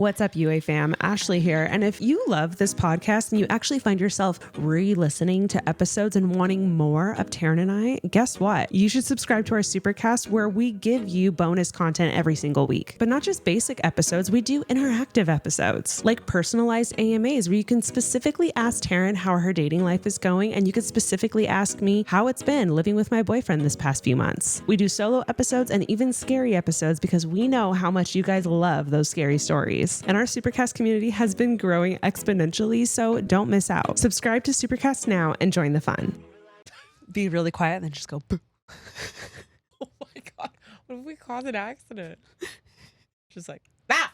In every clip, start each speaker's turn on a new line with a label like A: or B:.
A: What's up, UA fam? Ashley here. And if you love this podcast and you actually find yourself re-listening to episodes and wanting more of Taryn and I, guess what? You should subscribe to our Supercast where we give you bonus content every single week. But not just basic episodes, we do interactive episodes like personalized AMAs where you can specifically ask Taryn how her dating life is going, and you can specifically ask me how it's been living with my boyfriend this past few months. We do solo episodes and even scary episodes because we know how much you guys love those scary stories. And our Supercast community has been growing exponentially, so don't miss out. Subscribe to Supercast now and join the fun. Be really quiet and then just go boo.
B: Oh my God. What if we cause an accident? Just like, ah!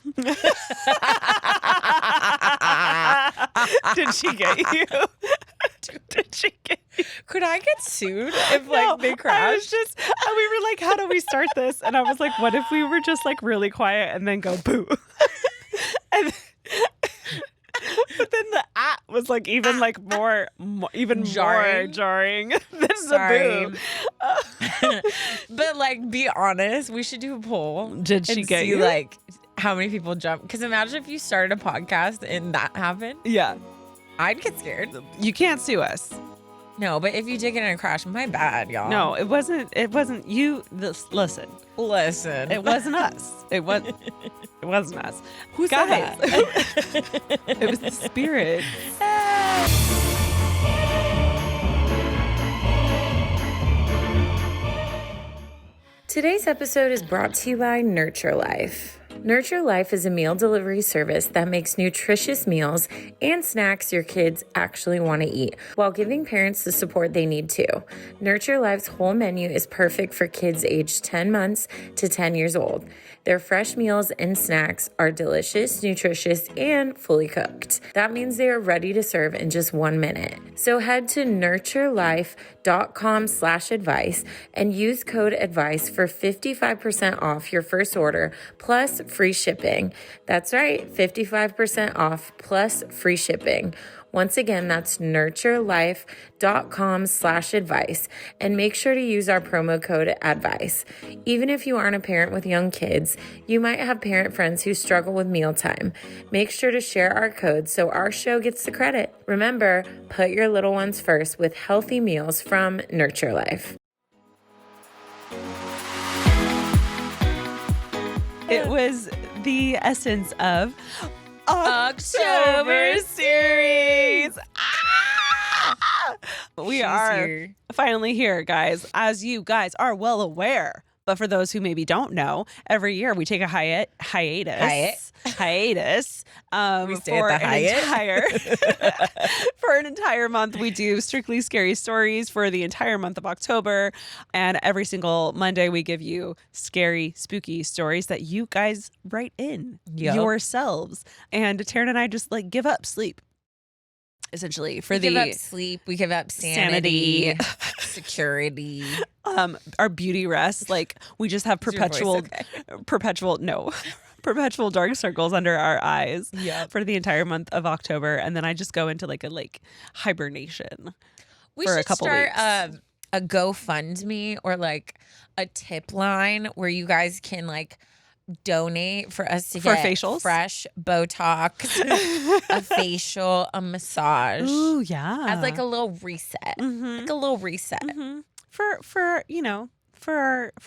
A: Did she get you? Did she get you?
B: Could I get sued if they crashed?
A: We were like, how do we start this? And I was like, what if we were just like really quiet and then go boo? And but then the was like even like more jarring than the boo.
B: But like, be honest, we should do a poll.
A: Did she get
B: see,
A: you?
B: Like, how many people jump? Because imagine if you started a podcast and that happened.
A: Yeah.
B: I'd get scared.
A: You can't sue us.
B: No, but if you did get in a crash, my bad, y'all.
A: No, it wasn't you. Listen.
B: It
A: wasn't us. It wasn't us.
B: Who said that?
A: It was the spirit.
C: Today's episode is brought to you by Nurture Life. Nurture Life is a meal delivery service that makes nutritious meals and snacks your kids actually want to eat while giving parents the support they need too. Nurture Life's whole menu is perfect for kids aged 10 months to 10 years old. Their fresh meals and snacks are delicious, nutritious, and fully cooked. That means they are ready to serve in just 1 minute. So head to nurturelife.com/advice and use code ADVICE for 55% off your first order plus free shipping. That's right, 55% off plus free shipping. Once again, that's nurturelife.com/advice, and make sure to use our promo code ADVICE. Even if you aren't a parent with young kids, you might have parent friends who struggle with mealtime. Make sure to share our code so our show gets the credit. Remember, put your little ones first with healthy meals from Nurture Life.
A: It was the essence of
B: October series.
A: We are finally here, guys, as you guys are well aware. But for those who maybe don't know, every year we take a hiatus.
B: We stay
A: for
B: at the Hyatt.
A: For an entire month. We do strictly scary stories for the entire month of October, and every single Monday we give you scary, spooky stories that you guys write in yourselves. And Taryn and I just like give up sleep. Essentially, we
B: give up sleep, we give up sanity, security,
A: our beauty rest. Like we just have perpetual dark circles under our eyes for the entire month of October, and then I just go into like hibernation.
B: We
A: for
B: should
A: a couple
B: start
A: weeks.
B: A GoFundMe or like a tip line where you guys can like donate for us to get
A: facials,
B: fresh Botox, a facial, a massage.
A: Ooh, yeah,
B: as like a little reset, like a little reset
A: for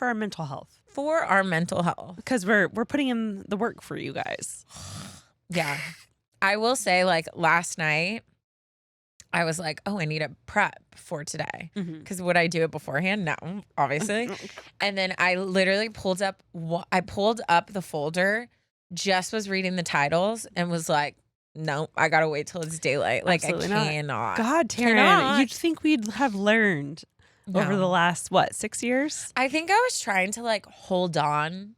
A: our mental health,
B: because
A: we're putting in the work for you guys.
B: Yeah, I will say, like last night, I was like, oh, I need a prep for today. Because would I do it beforehand? No, obviously. And then I literally pulled up the folder, just was reading the titles and was like, no, I got to wait till it's daylight. Like, absolutely I cannot.
A: God, Taryn, you'd think we'd have learned over the last, 6 years?
B: I think I was trying to like hold on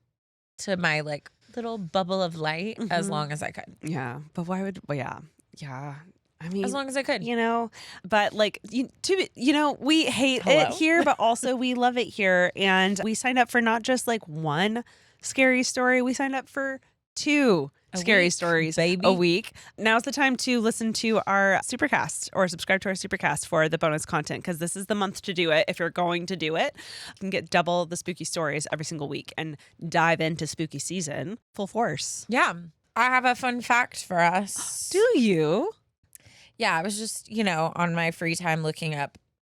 B: to my like little bubble of light as long as I could.
A: Yeah. But why would, yeah. I mean,
B: as long as I could,
A: but like, we hate it here, but also we love it here. And we signed up for not just like one scary story. We signed up for 2 scary stories a week. Now's the time to listen to our Supercast or subscribe to our Supercast for the bonus content, because this is the month to do it. If you're going to do it, you can get double the spooky stories every single week and dive into spooky season full force.
B: Yeah. I have a fun fact for us.
A: Do you?
B: Yeah, I was just, on my free time looking up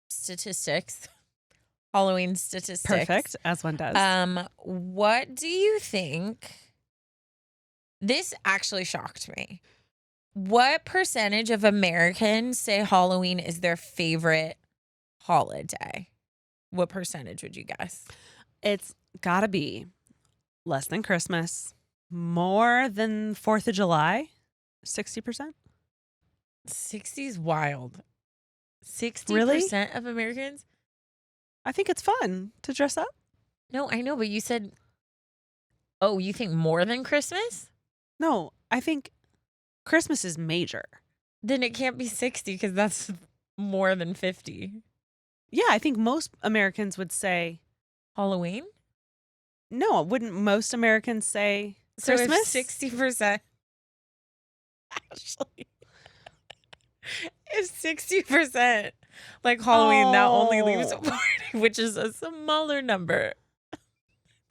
B: statistics, Halloween statistics.
A: Perfect, as one does.
B: What do you think? This actually shocked me. What percentage of Americans say Halloween is their favorite holiday? What percentage would you guess?
A: It's gotta be less than Christmas, more than 4th of July, 60%.
B: 60 is wild. 60%
A: Really?
B: of Americans?
A: I think it's fun to dress up.
B: No, I know, but you said, oh, you think more than Christmas?
A: No, I think Christmas is major.
B: Then it can't be 60 because that's more than 50.
A: Yeah, I think most Americans would say
B: Halloween?
A: no. Wouldn't most Americans say Christmas?
B: So if 60%, actually, if 60% like Halloween, that only leaves 40, which is a smaller number.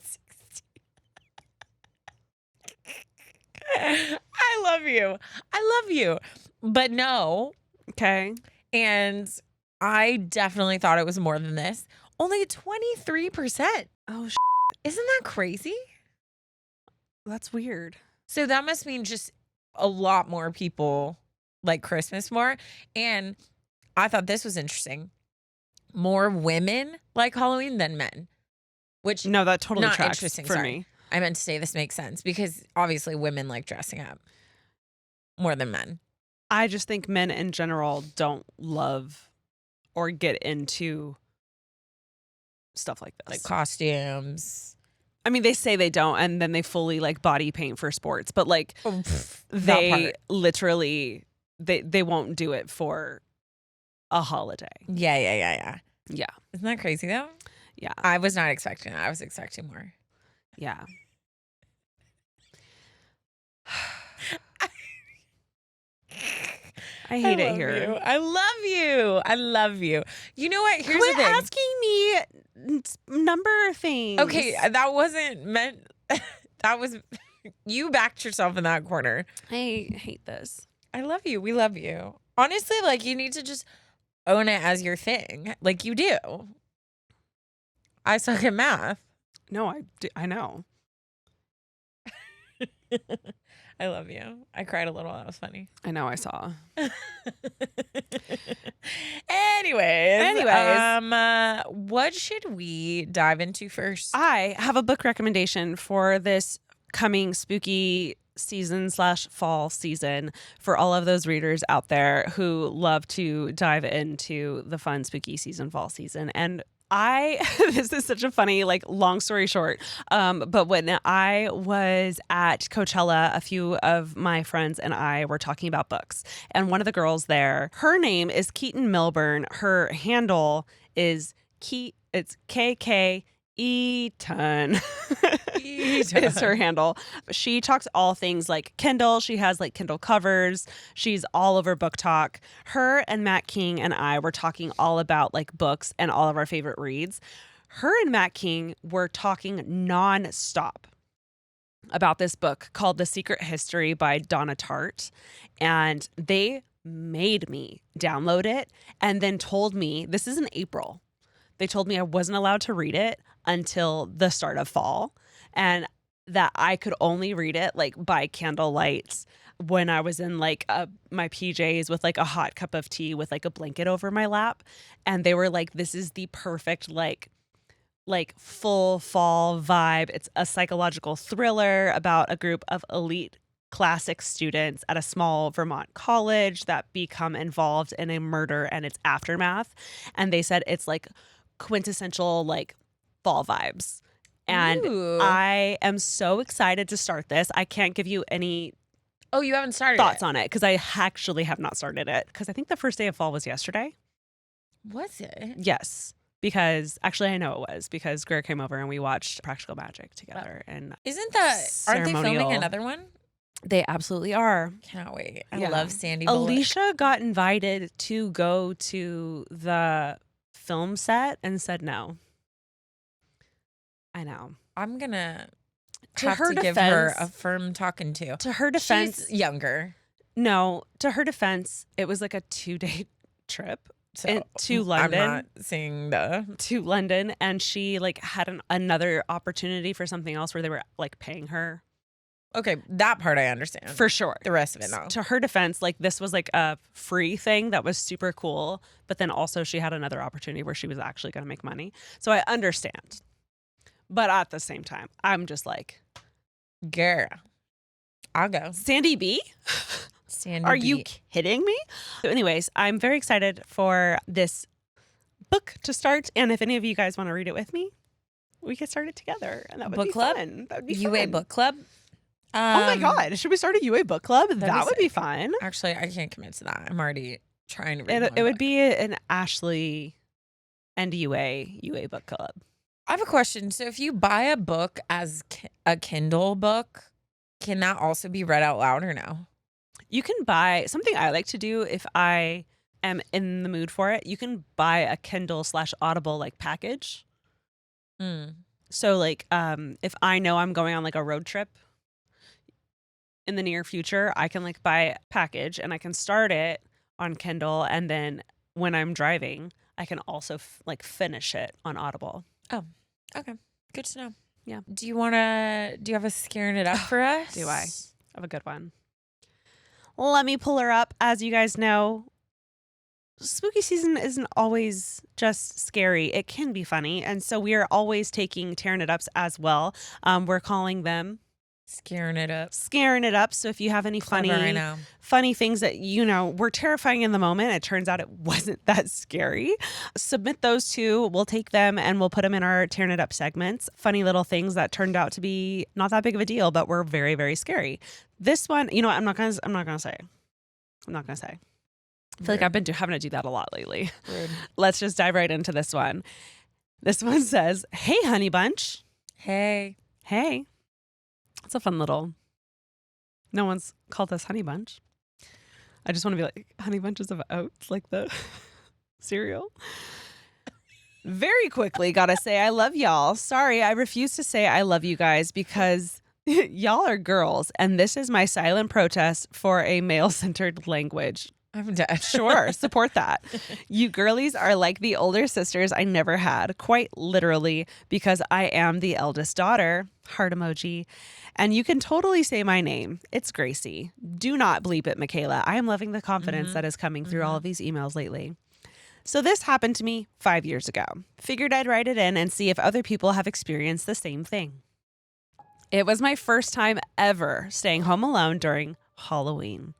B: 60. I love you. I love you. But no.
A: Okay.
B: And I definitely thought it was more than this. Only 23%.
A: Oh,
B: Isn't that crazy?
A: that's weird.
B: So that must mean just a lot more people like Christmas more. And I thought this was interesting. More women like Halloween than men. Which
A: No, that totally
B: not
A: tracks
B: interesting,
A: for
B: sorry.
A: me.
B: I meant to say this makes sense because obviously women like dressing up more than men.
A: I just think men in general don't love or get into stuff like this.
B: Like costumes.
A: I mean, they say they don't, and then they fully like body paint for sports, but like
B: That
A: they
B: part.
A: literally they won't do it for a holiday.
B: Yeah.
A: Yeah.
B: Isn't that crazy though?
A: Yeah.
B: I was not expecting that. I was expecting more.
A: Yeah. I hate it
B: love
A: here.
B: you. I love you. I love you. You know what? Here's
A: Quit
B: the thing.
A: asking me number things.
B: Okay, that wasn't meant. That was you backed yourself in that corner.
A: I hate this.
B: I love you. We love you. Honestly, like you need to just own it as your thing, like you do. I suck at math.
A: No, I know.
B: I love you. I cried a little. That was funny.
A: I know. I saw.
B: Anyways, what should we dive into first?
A: I have a book recommendation for this coming spooky season / fall season for all of those readers out there who love to dive into the fun spooky season, fall season. And this is such a funny, like, long story short. But when I was at Coachella, a few of my friends and I were talking about books. And one of the girls there, her name is Keaton Milburn. Her handle is it's KK Eaton. Is her handle. She talks all things like Kindle. She has like Kindle covers. She's all over Book Talk. Her and Matt King and I were talking all about like books and all of our favorite reads. Her and Matt King were talking nonstop about this book called The Secret History by Donna Tartt. And they made me download it and then told me, this is in April. They told me I wasn't allowed to read it until the start of fall and that I could only read it like by candlelight when I was in like my PJs with like a hot cup of tea with like a blanket over my lap. And they were like, this is the perfect like full fall vibe. It's a psychological thriller about a group of elite classic students at a small Vermont college that become involved in a murder and its aftermath. And they said it's like quintessential like fall vibes. And
B: Ooh.
A: I am so excited to start this. I can't give you any
B: you haven't started
A: thoughts
B: it.
A: on it because I actually have not started it because I think the first day of fall was yesterday.
B: Was it?
A: Yes. Because actually I know it was because Greer came over and we watched Practical Magic together. And
B: Aren't they filming
A: ceremonial.
B: another one?
A: They absolutely are.
B: Cannot wait. I
A: Yeah.
B: love Sandy Bullock.
A: Alicia got invited to go to the film set and said no. I know.
B: I'm gonna have
A: her
B: to give her
A: defense-
B: a firm talking to.
A: To her defense,
B: She's younger.
A: no, to her defense, it was like a 2-day trip
B: So
A: to London.
B: I'm not seeing the...
A: To London, and she like had another opportunity for something else where they were like paying her.
B: Okay, that part I understand.
A: For sure.
B: The rest of it, no.
A: To her defense, like this was like a free thing that was super cool, but then also she had another opportunity where she was actually going to make money. So I understand. But at the same time, I'm just like,
B: Girl, I'll go.
A: Sandy B?
B: Sandy
A: Are
B: B.
A: you kidding me? So anyways, I'm very excited for this book to start. And if any of you guys want to read it with me, we could start it together. And that would
B: Book
A: be
B: club?
A: fun. That would be
B: UA
A: fun.
B: book club?
A: Oh my God. Should we start a UA book club? That
B: be
A: would be
B: sick.
A: fun.
B: Actually, I can't commit to that. I'm already trying to read
A: It would be an Ashley and UA book club.
B: I have a question. So if you buy a book as a Kindle book, can that also be read out loud or no?
A: You can buy something I like to do if I am in the mood for it. You can buy a Kindle/Audible like package. So like if I know I'm going on like a road trip in the near future, I can like buy a package and I can start it on Kindle, and then when I'm driving, I can also like finish it on Audible.
B: Oh, okay. Good to know.
A: Yeah.
B: Do you have a scaring it up for us?
A: Do I have a good one? Let me pull her up. As you guys know, spooky season isn't always just scary. It can be funny. And so we are always taking tearing it ups as well. We're calling them
B: Scaring it up.
A: Scaring it up. So if you have any
B: Clever, I know.
A: funny things that, you know, were terrifying in the moment, it turns out it wasn't that scary, submit those too. We'll take them and we'll put them in our Tearing It Up segments. Funny little things that turned out to be not that big of a deal, but were very, very scary. This one, you know what? I'm not gonna say. I feel like I've been having to do that a lot lately.
B: Rude.
A: Let's just dive right into this one. This one says, "Hey, honey bunch."
B: Hey.
A: It's a fun little. No one's called us honey bunch. I just want to be like honey bunches of oats, like the cereal. Very quickly, gotta say I love y'all. Sorry, I refuse to say I love you guys because y'all are girls, and this is my silent protest for a male-centered language.
B: I'm dead.
A: Sure, support that. You girlies are like the older sisters I never had, quite literally, because I am the eldest daughter. Heart emoji. And you can totally say my name. It's Gracie. Do not bleep it, Michaela. I am loving the confidence that is coming through all of these emails lately. So this happened to me 5 years ago. Figured I'd write it in and see if other people have experienced the same thing. It was my first time ever staying home alone during Halloween.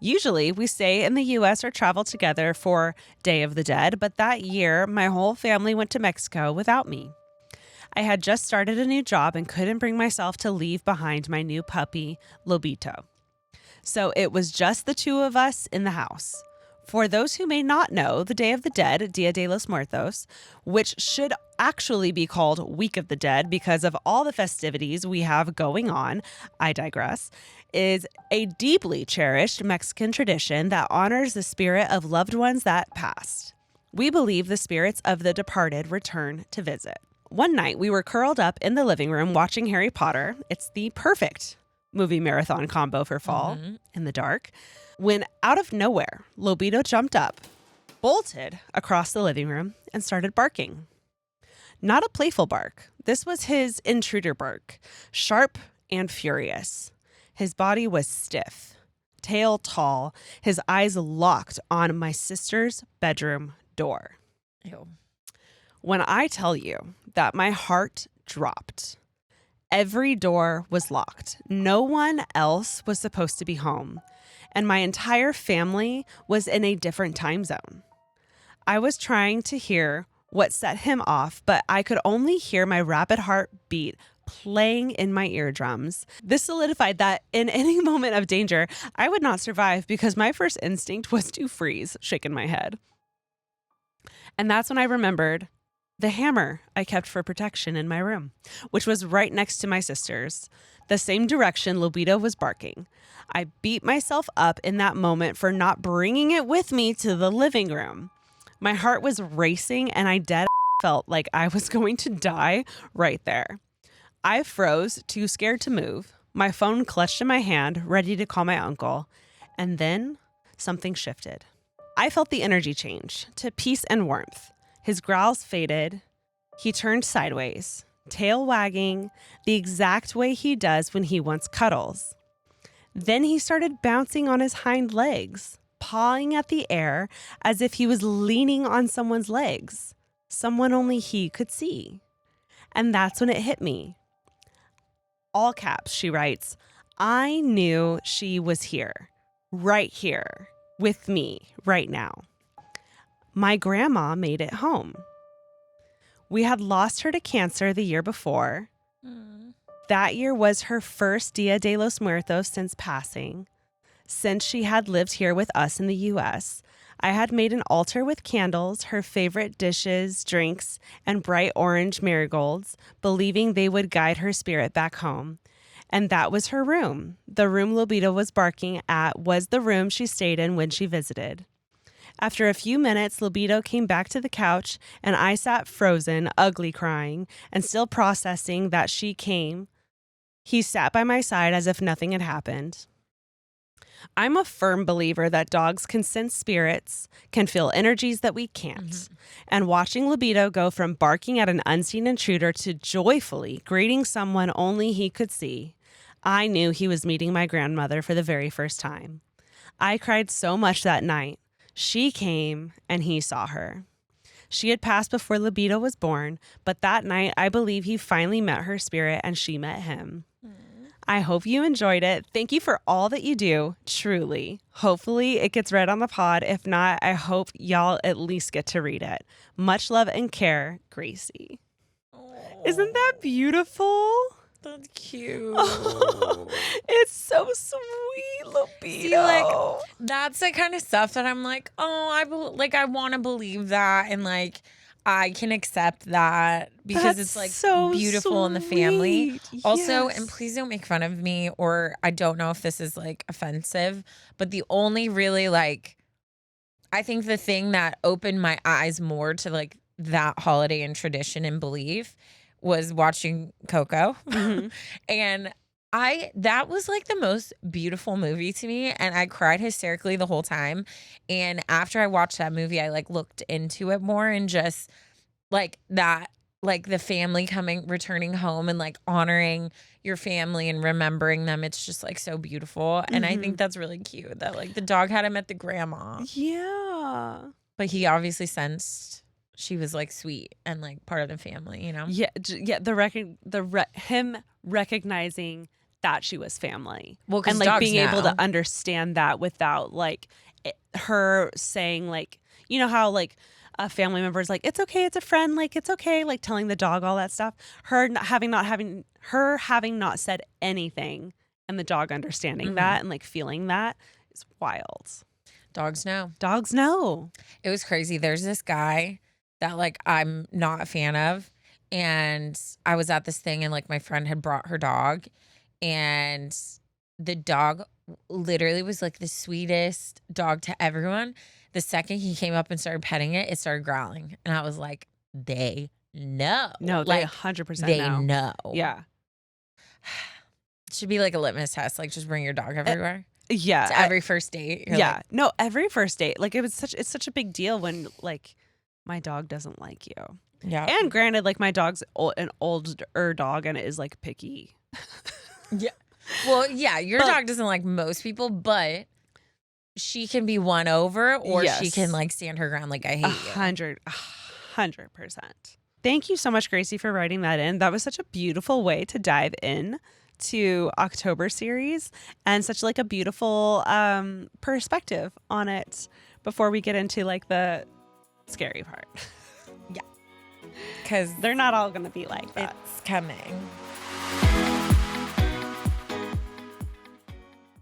A: Usually we stay in the U.S. or travel together for Day of the Dead, but that year my whole family went to Mexico without me. I had just started a new job and couldn't bring myself to leave behind my new puppy, Lobito. So it was just the two of us in the house. For those who may not know, the Day of the Dead, Dia de los Muertos, which should actually be called Week of the Dead because of all the festivities we have going on, I digress, is a deeply cherished Mexican tradition that honors the spirit of loved ones that passed. We believe the spirits of the departed return to visit. One night, we were curled up in the living room watching Harry Potter. It's the perfect movie marathon combo for fall in the dark. When out of nowhere, Lobito jumped up, bolted across the living room, and started barking. Not a playful bark. This was his intruder bark, sharp and furious. His body was stiff, tail tall, his eyes locked on my sister's bedroom door.
B: Ew.
A: When I tell you that my heart dropped, every door was locked. No one else was supposed to be home, and my entire family was in a different time zone. I was trying to hear what set him off, but I could only hear my rapid heartbeat playing in my eardrums. This solidified that in any moment of danger, I would not survive because my first instinct was to freeze, shaking my head. And that's when I remembered the hammer I kept for protection in my room, which was right next to my sister's, the same direction Lobito was barking. I beat myself up in that moment for not bringing it with me to the living room. My heart was racing and I felt like I was going to die right there. I froze, too scared to move. My phone clutched in my hand, ready to call my uncle. And then something shifted. I felt the energy change to peace and warmth. His growls faded. He turned sideways, tail wagging, the exact way he does when he wants cuddles. Then he started bouncing on his hind legs, pawing at the air as if he was leaning on someone's legs, someone only he could see. And that's when it hit me. All caps, she writes, I knew she was here, right here, with me, right now. My grandma made it home. We had lost her to cancer the year before. That year was her first Dia de los Muertos since passing. Since she had lived here with us in the U.S., I had made an altar with candles, her favorite dishes, drinks, and bright orange marigolds, believing they would guide her spirit back home. And that was her room. The room Lobito was barking at was the room she stayed in when she visited. After a few minutes, Lobito came back to the couch, and I sat frozen, ugly crying, and still processing that she came. He sat by my side as if nothing had happened. I'm a firm believer that dogs can sense spirits, can feel energies that we can't. Mm-hmm. And watching Lobito go from barking at an unseen intruder to joyfully greeting someone only he could see, I knew he was meeting my grandmother for the very first time. I cried so much that night. She came and he saw her. She had passed before Lobito was born, but that night I believe he finally met her spirit and she met him. I hope you enjoyed it. Thank you for all that you do, truly. Hopefully it gets read on the pod. If not, I hope y'all at least get to read it. Much love and care, Gracie. Aww. Isn't that beautiful?
B: That's cute.
A: Oh, it's so sweet, Lobito.
B: See, like, that's the kind of stuff that I'm like, oh, I want to believe that, and like, I can accept that because
A: that's
B: it's like
A: so
B: beautiful
A: sweet.
B: in the family.
A: Yes.
B: Also, and please don't make fun of me, or I don't know if this is like offensive, but the only really like, I think the thing that opened my eyes more to like that holiday and tradition and belief was watching Coco. Mm-hmm. And that was like the most beautiful movie to me, and I cried hysterically the whole time. And after I watched that movie, I like looked into it more, and just like that, like the family returning home and like honoring your family and remembering them. It's just like so beautiful. Mm-hmm. And I think that's really cute that like the dog had him at the grandma.
A: Yeah.
B: But he obviously sensed she was like sweet and like part of the family, you know?
A: Yeah. Him recognizing that she was family.
B: Well,
A: and like being
B: know.
A: able to understand that without like her saying like, you know how like a family member is like, it's okay, it's a friend, like it's okay, like telling the dog all that stuff. Her having not said anything and the dog understanding mm-hmm. that and like feeling that is wild.
B: Dogs know.
A: Dogs know.
B: It was crazy. There's this guy that like I'm not a fan of, and I was at this thing and like my friend had brought her dog, and the dog literally was like the sweetest dog to everyone. The second he came up and started petting it, it started growling. And I was like, they know.
A: No, they like, 100%
B: they know.
A: Yeah.
B: Should be like a litmus test. Like just bring your dog everywhere.
A: Yeah.
B: To every first date.
A: Yeah.
B: Like,
A: no, every first date. Like it's such a big deal when like my dog doesn't like you.
B: Yeah.
A: And granted, like my dog's an older dog and it is like picky.
B: Yeah. Well, yeah, your dog doesn't like most people, but she can be won over, or yes. She can like stand her ground. Like I hate
A: 100%. Thank you so much, Gracie, for writing that in. That was such a beautiful way to dive in to October series and such like a beautiful perspective on it before we get into like the scary part.
B: Yeah. Because
A: they're not all going to be like that.
B: It's coming.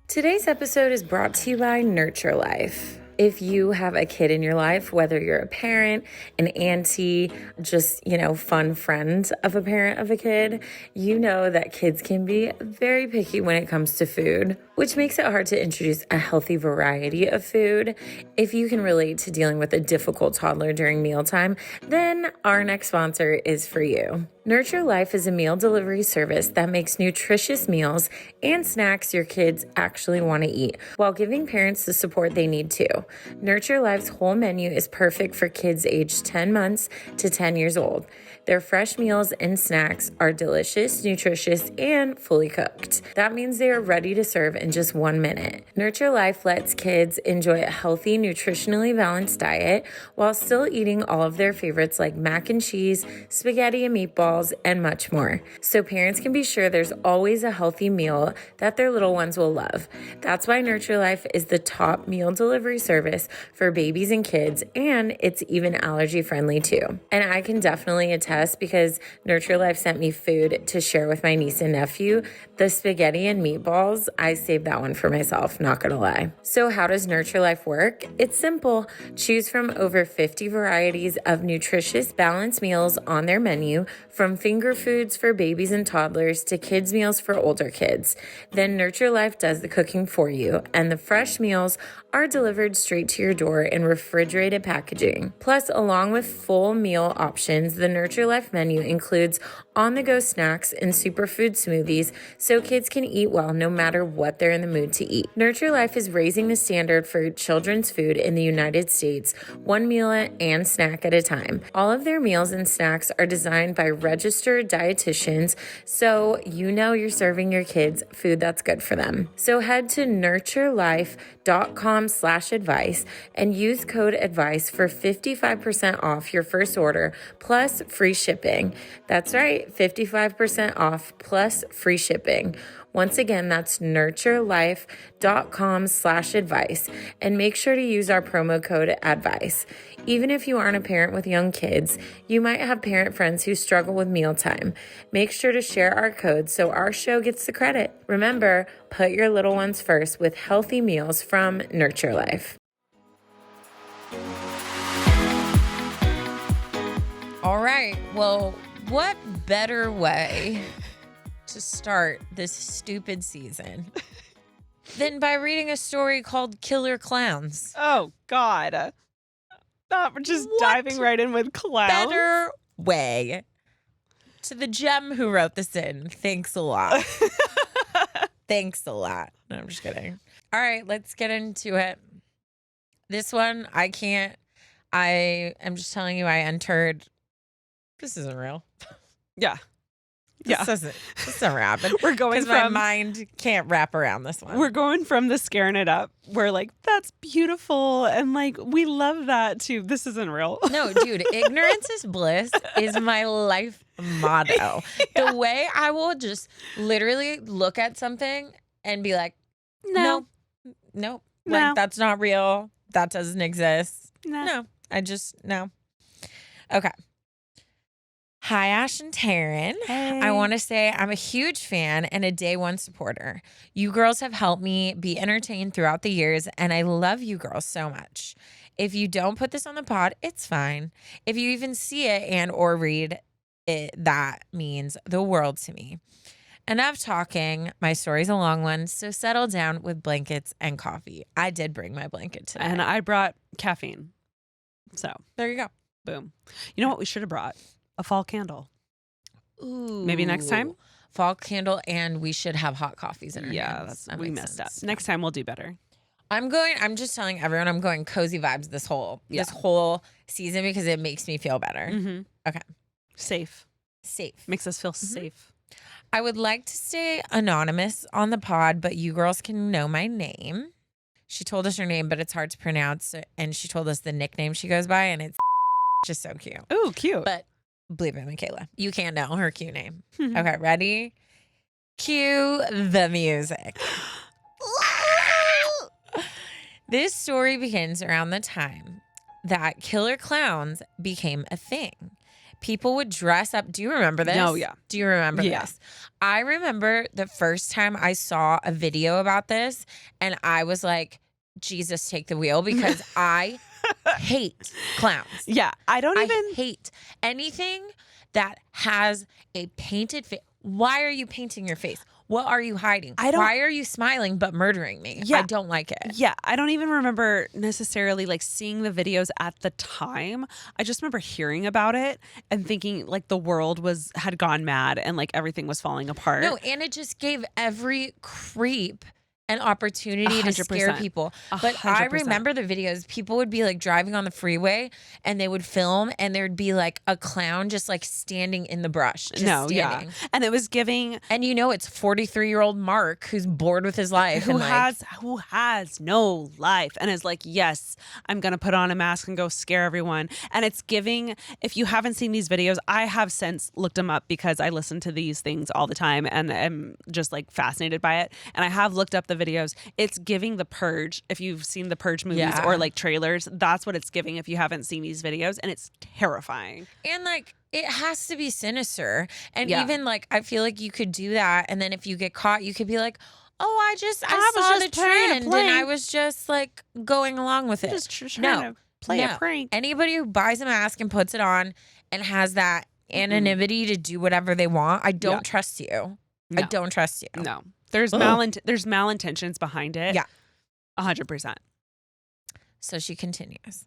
C: Today's episode is brought to you by Nurture Life. If you have a kid in your life, whether you're a parent, an auntie, just, fun friend of a parent of a kid, you know that kids can be very picky when it comes to food. which makes it hard to introduce a healthy variety of food. If you can relate to dealing with a difficult toddler during mealtime, then our next sponsor is for you. Nurture Life is a meal delivery service that makes nutritious meals and snacks your kids actually want to eat while giving parents the support they need too. Nurture Life's whole menu is perfect for kids aged 10 months to 10 years old. Their fresh meals and snacks are delicious, nutritious, and fully cooked. That means they are ready to serve in just 1 minute. Nurture Life lets kids enjoy a healthy, nutritionally balanced diet while still eating all of their favorites like mac and cheese, spaghetti and meatballs, and much more. So parents can be sure there's always a healthy meal that their little ones will love. That's why Nurture Life is the top meal delivery service for babies and kids, and it's even allergy friendly too. And I can definitely attest because Nurture Life sent me food to share with my niece and nephew. The spaghetti and meatballs, I saved that one for myself, not gonna lie. So how does Nurture Life work? It's simple. Choose from over 50 varieties of nutritious, balanced meals on their menu, from finger foods for babies and toddlers to kids meals for older kids. Then Nurture Life does the cooking for you, and the fresh meals are delivered straight to your door in refrigerated packaging. Plus, along with full meal options, the Nurture Life menu includes on-the-go snacks and superfood smoothies so kids can eat well no matter what they're in the mood to eat. Nurture Life is raising the standard for children's food in the United States, one meal and snack at a time. All of their meals and snacks are designed by registered dietitians, so you know you're serving your kids food that's good for them. So head to nurturelife.com/advice and use code ADVICE for 55% off your first order plus free shipping. That's right, 55% off plus free shipping. Once again, that's nurturelife.com/advice, and make sure to use our promo code ADVICE. Even if you aren't a parent with young kids, you might have parent friends who struggle with mealtime. Make sure to share our code so our show gets the credit. Remember, put your little ones first with healthy meals from Nurture Life.
B: All right. Well, what better way to start this stupid season than by reading a story called Killer Clowns?
A: Oh, God. Not just diving right in with clowns.
B: Better way. To the gem who wrote this in, thanks a lot. Thanks a lot. No, I'm just kidding. All right, let's get into it. This one, I am just telling you, I entered. This isn't real.
A: Yeah.
B: This isn't happen.
A: We're going
B: because my mind can't wrap around this one.
A: We're going from the scaring it up. We're like, that's beautiful. And like, we love that too. This isn't real.
B: No, dude, ignorance is bliss is my life motto. Yeah. The way I will just literally look at something and be like, no. Like, that's not real. That doesn't exist. No. No. Okay. Hi, Ash and Taryn.
A: Hey.
B: I want to say I'm a huge fan and a day one supporter. You girls have helped me be entertained throughout the years, and I love you girls so much. If you don't put this on the pod, it's fine. If you even see it and or read it, that means the world to me. Enough talking. My story's a long one, so settle down with blankets and coffee. I did bring my blanket today.
A: And I brought caffeine. So
B: there you go.
A: Boom. You know what we should have brought? A fall candle.
B: Ooh.
A: Maybe next time?
B: Fall candle, and we should have hot coffees in our hands.
A: We messed up. Next time we'll do better.
B: I'm just telling everyone I'm going cozy vibes this whole season because it makes me feel better.
A: Mm-hmm.
B: Okay.
A: Safe. Makes us feel safe.
B: I would like to stay anonymous on the pod, but you girls can know my name. She told us her name, but it's hard to pronounce. And she told us the nickname she goes by, and it's just so cute.
A: Ooh, cute.
B: But believe it, Michaela, you can't know her cute name. Okay, ready? Cue the music. This story begins around the time that killer clowns became a thing. People would dress up. Do you remember this?
A: No, yeah.
B: Do you remember this? I remember the first time I saw a video about this, and I was like, Jesus, take the wheel, because I hate clowns.
A: Yeah, I
B: hate anything that has a painted face. Why are you painting your face? What are you hiding? Why are you smiling but murdering me?
A: Yeah.
B: I don't like it.
A: Yeah, I don't even remember necessarily like seeing the videos at the time. I just remember hearing about it and thinking like the world had gone mad and like everything was falling apart.
B: No, and it just gave every creep an opportunity to scare
A: 100%.
B: people. But I
A: 100%.
B: remember the videos. People would be like driving on the freeway and they would film and there'd be like a clown just like standing in the brush. Just standing.
A: And it was giving.
B: And you know, it's 43-year-old Mark who's bored with his life.
A: Who has no life and is like, yes, I'm going to put on a mask and go scare everyone. And it's giving, if you haven't seen these videos, I have since looked them up because I listen to these things all the time and am just like fascinated by it. And I have looked up the videos. It's giving The Purge. If you've seen the Purge movies or like trailers, that's what it's giving if you haven't seen these videos. And it's terrifying.
B: And like, it has to be sinister. And even like, I feel like you could do that. And then if you get caught, you could be like, oh, I saw the trend and I was just like going along with it.
A: Just trying to play a prank.
B: Anybody who buys a mask and puts it on and has that anonymity to do whatever they want, I don't trust you.
A: No.
B: I don't trust you.
A: No. There's malintentions behind it.
B: Yeah.
A: 100%.
B: So she continues.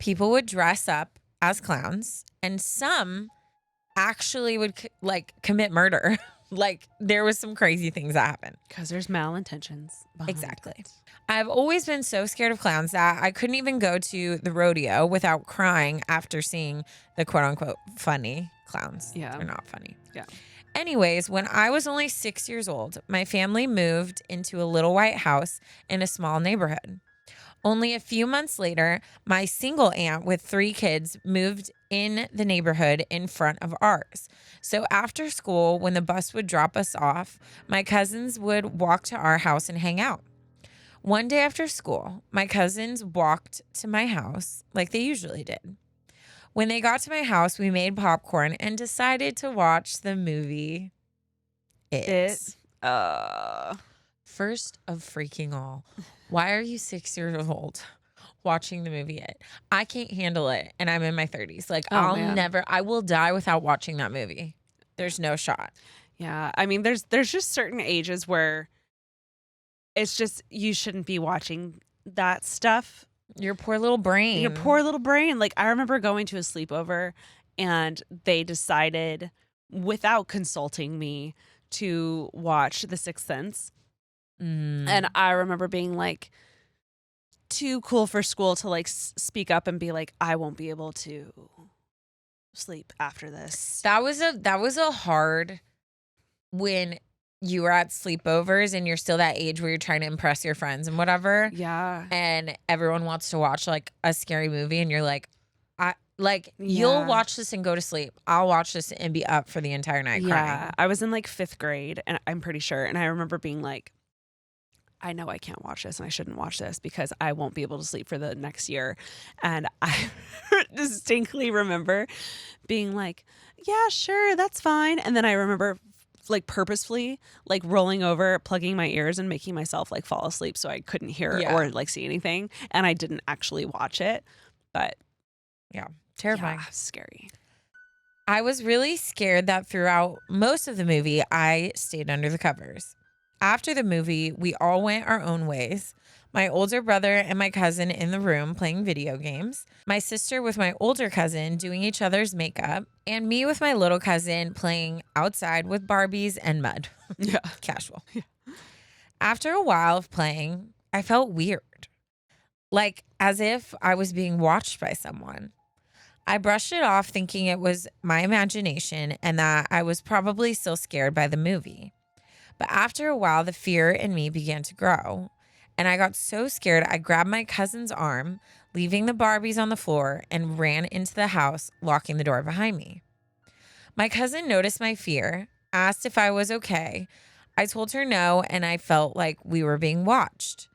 B: People would dress up as clowns and some actually would commit murder. Like there was some crazy things that happened.
A: Because there's malintentions behind
B: Exactly.
A: it.
B: I've always been so scared of clowns that I couldn't even go to the rodeo without crying after seeing the quote unquote funny clowns.
A: Yeah.
B: They're not funny.
A: Yeah.
B: Anyways, when I was only 6 years old, my family moved into a little white house in a small neighborhood. Only a few months later, my single aunt with 3 kids moved in the neighborhood in front of ours. So after school, when the bus would drop us off, my cousins would walk to our house and hang out. One day after school, my cousins walked to my house like they usually did. When they got to my house, we made popcorn and decided to watch the movie It. First of freaking all, why are you 6 years old watching the movie It? I can't handle it, and I'm in my 30s. Like, I will die without watching that movie. There's no shot.
A: Yeah. I mean, there's just certain ages where it's just, you shouldn't be watching that stuff.
B: Your poor little brain.
A: Your poor little brain. Like, I remember going to a sleepover and they decided without consulting me to watch The Sixth Sense. And I remember being like too cool for school to like speak up and be like, I won't be able to sleep after this.
B: That was a hard when you were at sleepovers and you're still that age where you're trying to impress your friends and whatever.
A: Yeah.
B: And everyone wants to watch like a scary movie and you're like, you'll watch this and go to sleep. I'll watch this and be up for the entire night crying.
A: I was in like 5th grade and I'm pretty sure. And I remember being like, I know I can't watch this and I shouldn't watch this because I won't be able to sleep for the next year. And I distinctly remember being like, yeah, sure, that's fine. And then I remember like purposefully like rolling over, plugging my ears and making myself like fall asleep so I couldn't hear or like see anything. And I didn't actually watch it, but
B: yeah, terrifying.
A: Yeah, scary.
B: I was really scared that throughout most of the movie, I stayed under the covers. After the movie, we all went our own ways. My older brother and my cousin in the room playing video games, my sister with my older cousin doing each other's makeup, and me with my little cousin playing outside with Barbies and mud.
A: Yeah.
B: Casual. Yeah. After a while of playing, I felt weird, like as if I was being watched by someone. I brushed it off thinking it was my imagination and that I was probably still scared by the movie. But after a while, the fear in me began to grow. And I got so scared, I grabbed my cousin's arm, leaving the Barbies on the floor, and ran into the house, locking the door behind me. My cousin noticed my fear, asked if I was okay. I told her no, and I felt like we were being watched.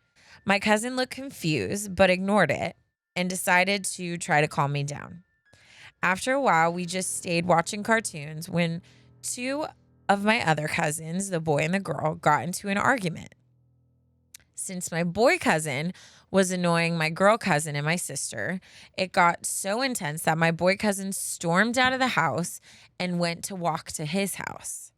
B: My cousin looked confused, but ignored it and decided to try to calm me down. After a while, we just stayed watching cartoons when 2 of my other cousins, the boy and the girl, got into an argument. Since my boy cousin was annoying my girl cousin and my sister, it got so intense that my boy cousin stormed out of the house and went to walk to his house.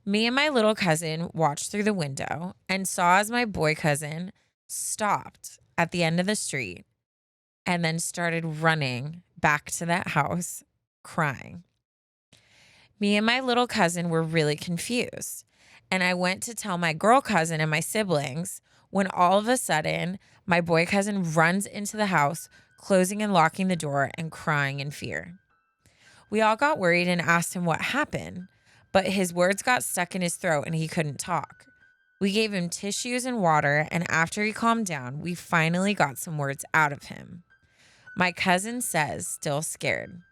B: Me and my little cousin watched through the window and saw as my boy cousin stopped at the end of the street and then started running back to that house crying. Me and my little cousin were really confused, and I went to tell my girl cousin and my siblings when all of a sudden my boy cousin runs into the house, closing and locking the door and crying in fear. We all got worried and asked him what happened, but his words got stuck in his throat and he couldn't talk. We gave him tissues and water, and after he calmed down, we finally got some words out of him. My cousin says, still scared,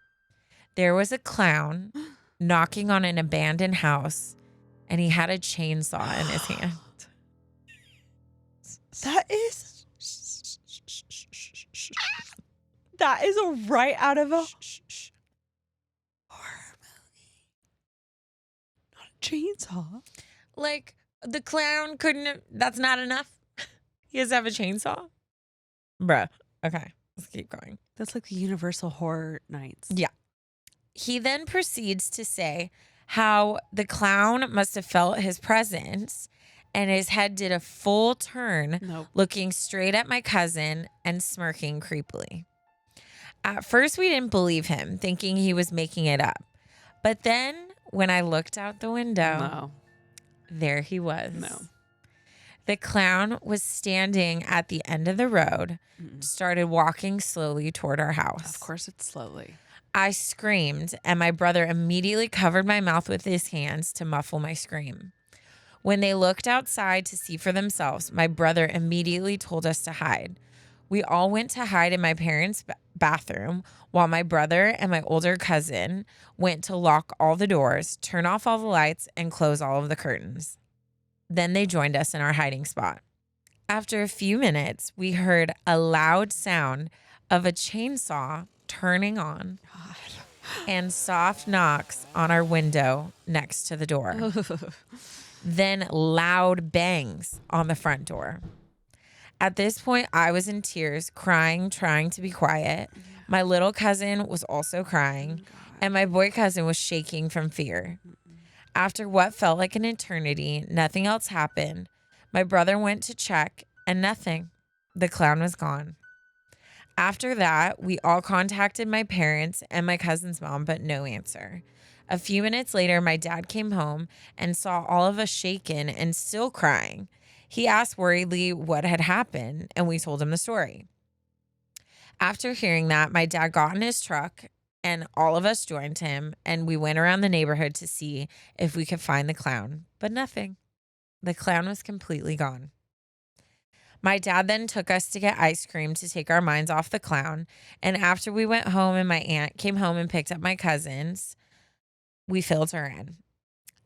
B: there was a clown knocking on an abandoned house, and he had a chainsaw in his hand.
A: That is a right out of a horror movie. Not a chainsaw.
B: Like, the clown couldn't, that's not enough. He has to have a chainsaw? Bruh. Okay, let's keep going.
A: That's like the Universal Horror Nights.
B: Yeah. He then proceeds to say how the clown must have felt his presence and his head did a full turn, looking straight at my cousin and smirking creepily. At first, we didn't believe him, thinking he was making it up. But then when I looked out the window, there he was. The clown was standing at the end of the road, started walking slowly toward our house.
A: Of course, it's slowly.
B: I screamed, and my brother immediately covered my mouth with his hands to muffle my scream. When they looked outside to see for themselves, my brother immediately told us to hide. We all went to hide in my parents' bathroom, while my brother and my older cousin went to lock all the doors, turn off all the lights, and close all of the curtains. Then they joined us in our hiding spot. After a few minutes, we heard a loud sound of a chainsaw turning on and soft knocks on our window next to the door. Then loud bangs on the front door. At this point, I was in tears, crying, trying to be quiet. My little cousin was also crying, and my boy cousin was shaking from fear. After what felt like an eternity, nothing else happened. My brother went to check, and nothing. The clown was gone. After that, we all contacted my parents and my cousin's mom, but no answer. A few minutes later, my dad came home and saw all of us shaken and still crying. He asked worriedly what had happened, and we told him the story. After hearing that, my dad got in his truck, and all of us joined him, and we went around the neighborhood to see if we could find the clown, but nothing. The clown was completely gone. My dad then took us to get ice cream to take our minds off the clown, and after we went home and my aunt came home and picked up my cousins, we filled her in.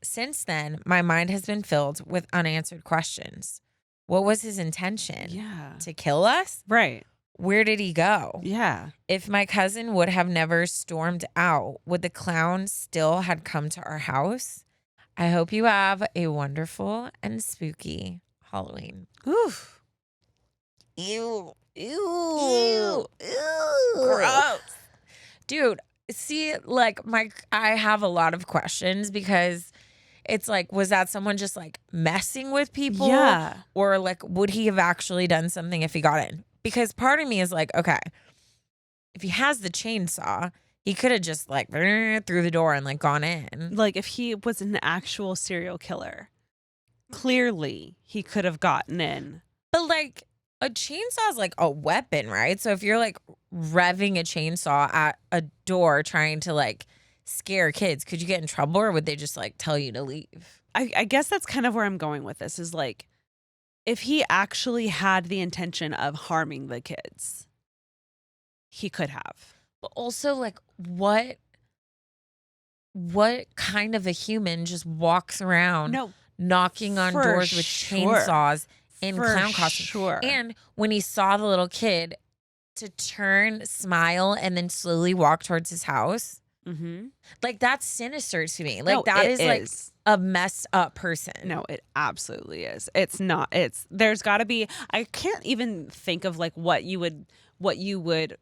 B: Since then, my mind has been filled with unanswered questions. What was his intention?
A: Yeah.
B: To kill us?
A: Right.
B: Where did he go?
A: Yeah.
B: If my cousin would have never stormed out, would the clown still had come to our house? I hope you have a wonderful and spooky Halloween.
A: Oof.
B: Ew. Ew. Ew. Gross. Dude, see, like, I have a lot of questions because it's like, was that someone just like messing with people?
A: Yeah.
B: Or like, would he have actually done something if he got in? Because part of me is like, okay, if he has the chainsaw, he could have just like through the door and like gone in.
A: Like, if he was an actual serial killer, clearly he could have gotten in.
B: But like, a chainsaw is like a weapon, right? So if you're like revving a chainsaw at a door trying to like scare kids, could you get in trouble, or would they just like tell you to leave?
A: I guess that's kind of where I'm going with this, is like, if he actually had the intention of harming the kids, he could have.
B: But also, like, what kind of a human just walks around knocking on doors with chainsaws in clown costume?
A: Sure.
B: And when he saw the little kid, to turn, smile, and then slowly walk towards his house.
A: Mm-hmm.
B: Like, that's sinister to me. Like, that is like a messed up person.
A: No, it absolutely is. It's not. There's got to be. I can't even think of like what you would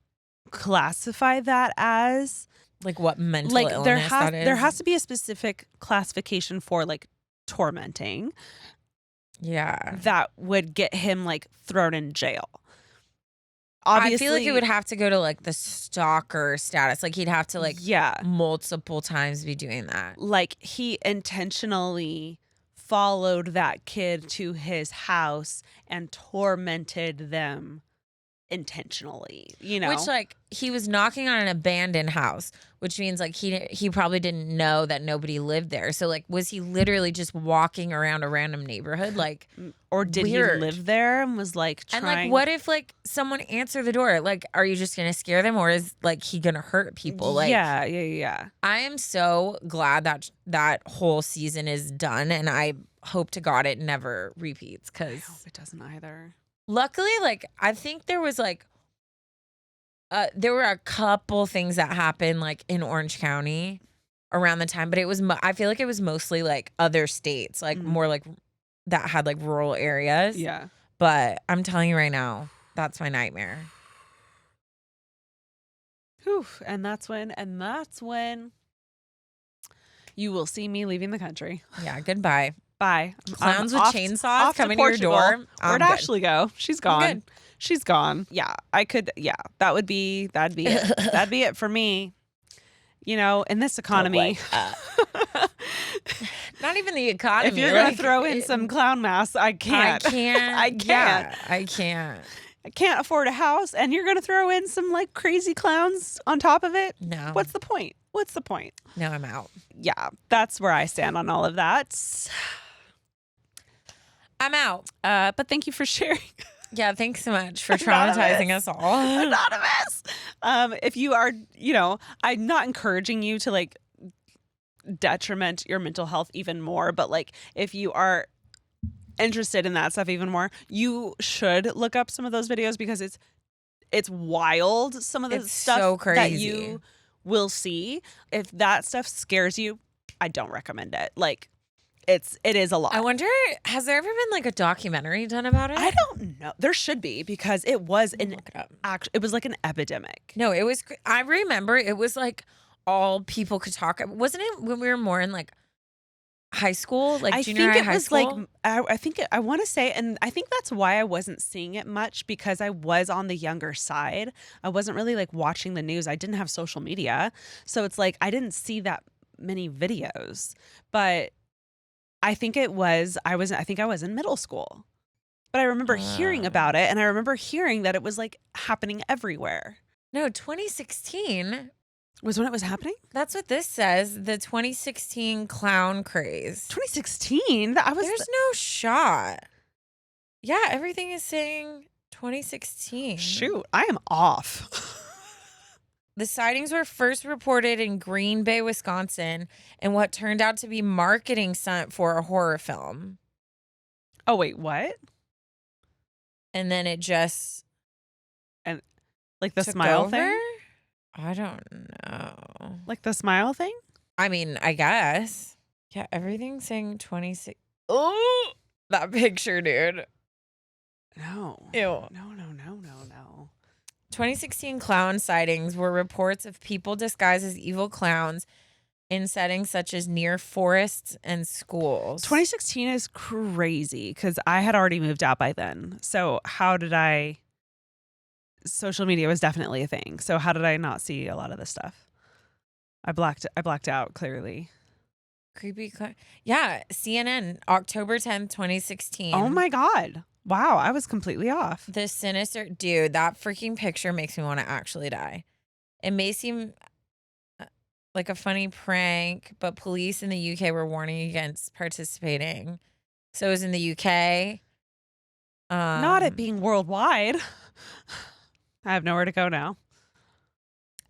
A: classify that as.
B: Like, what mental
A: like
B: illness
A: there
B: that is.
A: There has to be a specific classification for like tormenting.
B: Yeah.
A: That would get him like thrown in jail. Obviously,
B: I feel like it would have to go to like the stalker status. Like he'd have to like multiple times be doing that.
A: Like he intentionally followed that kid to his house and tormented them intentionally, you know?
B: Which like he was knocking on an abandoned house, which means like he probably didn't know that nobody lived there. So like was he literally just walking around a random neighborhood like
A: or did
B: weird.
A: he live there and was like trying?
B: And like what if like someone answered the door? Like are you just going to scare them or is like he going to hurt people? Like
A: Yeah.
B: I am so glad that that whole season is done and I hope to God it never repeats cuz
A: I hope it doesn't either.
B: Luckily, like I think there was like there were a couple things that happened like in Orange County around the time, but it was I feel like it was mostly like other states, like more like that had like rural areas.
A: Yeah.
B: But I'm telling you right now, that's my nightmare.
A: Whew. And that's when you will see me leaving the country.
B: Yeah, goodbye.
A: Bye.
B: Clowns with
A: off
B: chainsaws coming to your
A: Portugal.
B: door.
A: Where'd Ashley go? She's gone.
B: Good.
A: She's gone. Yeah, I could. Yeah, that'd be it. That'd be it for me. You know, in this economy.
B: Not even the economy.
A: If you're
B: like,
A: gonna throw in some clown masks, I can't.
B: I can't.
A: I can't.
B: Yeah, I can't.
A: I can't afford a house, and you're gonna throw in some like crazy clowns on top of it.
B: No.
A: What's the point? What's the point?
B: No, I'm out.
A: Yeah, that's where I stand on all of that.
B: I'm out.
A: But thank you for sharing.
B: Yeah, thanks so much for traumatizing us all.
A: Anonymous. If you are, you know, I'm not encouraging you to like detriment your mental health even more, but like if you are interested in that stuff even more, you should look up some of those videos because it's wild. Some of the stuff
B: so crazy
A: that you will see. If that stuff scares you, I don't recommend it. Like it is a lot.
B: I wonder, has there ever been like a documentary done about it?
A: I don't know. There should be because it was it was like an epidemic.
B: No, it was. I remember it was like all people could talk. Wasn't it when we were more in like high school, like junior high school?
A: I think I want to say, and I think that's why I wasn't seeing it much because I was on the younger side. I wasn't really like watching the news. I didn't have social media, so it's like I didn't see that many videos, but. I think I was in middle school, but I remember hearing about it and I remember hearing that it was like happening everywhere.
B: No, 2016
A: was when it was happening.
B: That's what this says. The 2016 clown craze.
A: 2016. There's
B: no shot. Yeah. Everything is saying 2016.
A: Shoot. I am off.
B: The sightings were first reported in Green Bay, Wisconsin, in what turned out to be marketing stunt for a horror film.
A: Oh, wait, what?
B: And then it just...
A: And like the smile
B: over?
A: thing?
B: I don't know.
A: Like the smile thing?
B: I mean, I guess. Yeah, everything's saying 26. Oh, that picture, dude.
A: No.
B: Ew.
A: No.
B: 2016 clown sightings were reports of people disguised as evil clowns in settings such as near forests and schools.
A: 2016 is crazy because I had already moved out by then. So how did social media was definitely a thing. So how did I not see a lot of this stuff? I blacked out clearly.
B: Creepy. Yeah. CNN, October 10th, 2016.
A: Oh my God. Wow, I was completely off.
B: The sinister dude, that freaking picture makes me want to actually die. It may seem like a funny prank, but police in the UK were warning against participating. So it was in the UK.
A: Not it being worldwide. I have nowhere to go now.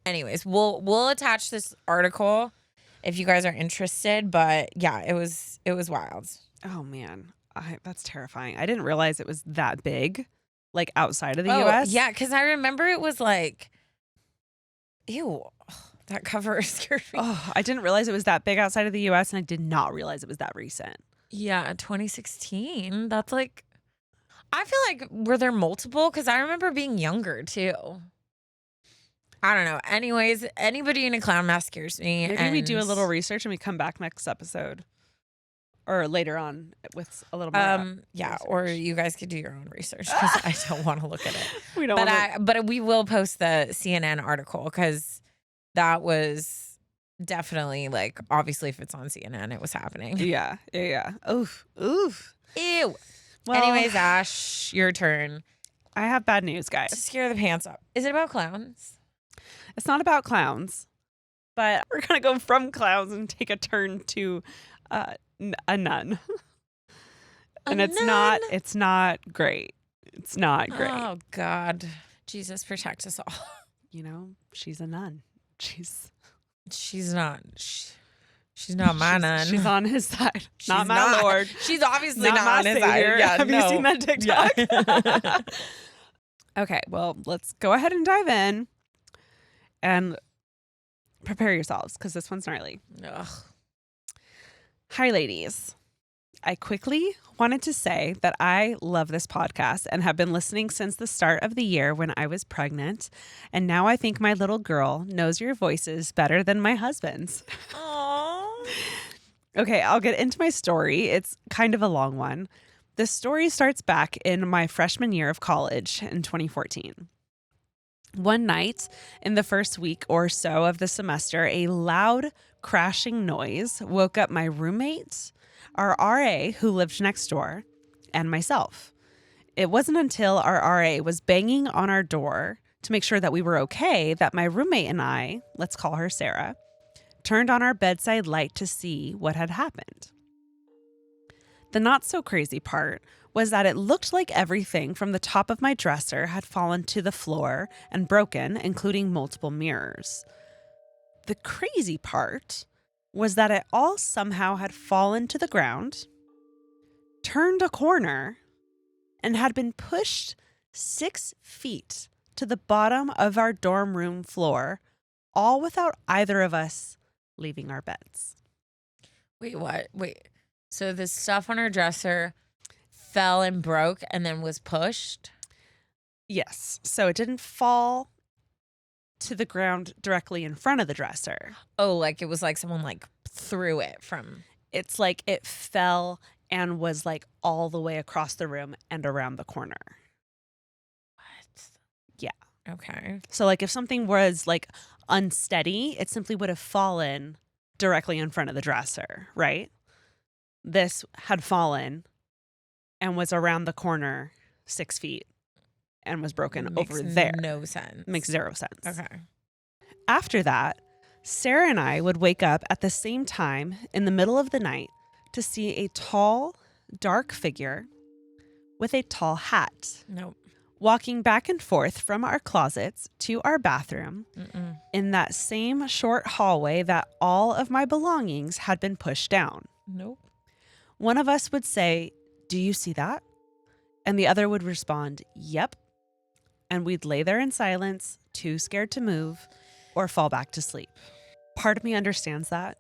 B: Anyways, we'll attach this article if you guys are interested. But yeah, it was wild.
A: Oh man. That's terrifying. I didn't realize it was that big, like outside of the U.S.
B: Yeah, because I remember it was like, ew, that cover scared me.
A: Oh, I didn't realize it was that big outside of the U.S. and I did not realize it was that recent.
B: Yeah, 2016. That's like, I feel like were there multiple? Because I remember being younger too. I don't know. Anyways, anybody in a clown mask scares me.
A: Maybe we do a little research and we come back next episode. or later on with a little more.
B: Yeah,
A: research.
B: or you guys could do your own research because I don't want to look at it.
A: We don't.
B: But we will post the CNN article because that was definitely like, obviously if it's on CNN, it was happening.
A: Yeah. Oof.
B: Ew.
A: Well,
B: Anyways, Ash, your turn.
A: I have bad news,
B: To
A: guys.
B: scare the pants up. Is it about clowns?
A: It's not about clowns, but we're gonna go from clowns and take a turn to a nun. And it's not great. It's not great.
B: Oh God, Jesus protect us all.
A: You know, she's a nun. She's
B: not my nun.
A: She's on his side.
B: She's
A: not my Lord.
B: She's obviously
A: not
B: not on
A: my
B: his
A: savior.
B: side. Yeah,
A: Have you seen that TikTok?
B: Yeah.
A: Okay, well, let's go ahead and dive in and prepare yourselves because this one's gnarly.
B: Ugh.
A: Hi, ladies. I quickly wanted to say that I love this podcast and have been listening since the start of the year when I was pregnant. And now I think my little girl knows your voices better than my husband's.
B: Aww.
A: Okay, I'll get into my story. It's kind of a long one. The story starts back in my freshman year of college in 2014. One night in the first week or so of the semester, a loud crashing noise woke up my roommate, our RA who lived next door, and myself. It wasn't until our RA was banging on our door to make sure that we were okay that my roommate and I, let's call her Sarah, turned on our bedside light to see what had happened. The not so crazy part was that it looked like everything from the top of my dresser had fallen to the floor and broken, including multiple mirrors. The crazy part was that it all somehow had fallen to the ground, turned a corner, and had been pushed 6 feet to the bottom of our dorm room floor, all without either of us leaving our beds.
B: Wait, what? Wait. So the stuff on her dresser fell and broke and then was pushed?
A: Yes. So it didn't fall to the ground directly in front of the dresser.
B: Oh, like it was like someone like threw it from.
A: It's like it fell and was like all the way across the room and around the corner.
B: What?
A: Yeah.
B: Okay.
A: So like if something was like unsteady, it simply would have fallen directly in front of the dresser, right? This had fallen and was around the corner 6 feet and was broken over there.
B: No sense.
A: Makes zero sense.
B: Okay.
A: After that, Sarah and I would wake up at the same time in the middle of the night to see a tall, dark figure with a tall hat
B: Nope.
A: walking back and forth from our closets to our bathroom in that same short hallway that all of my belongings had been pushed down.
B: Nope.
A: One of us would say, "Do you see that?" And the other would respond, "Yep." And we'd lay there in silence, too scared to move or fall back to sleep. Part of me understands that.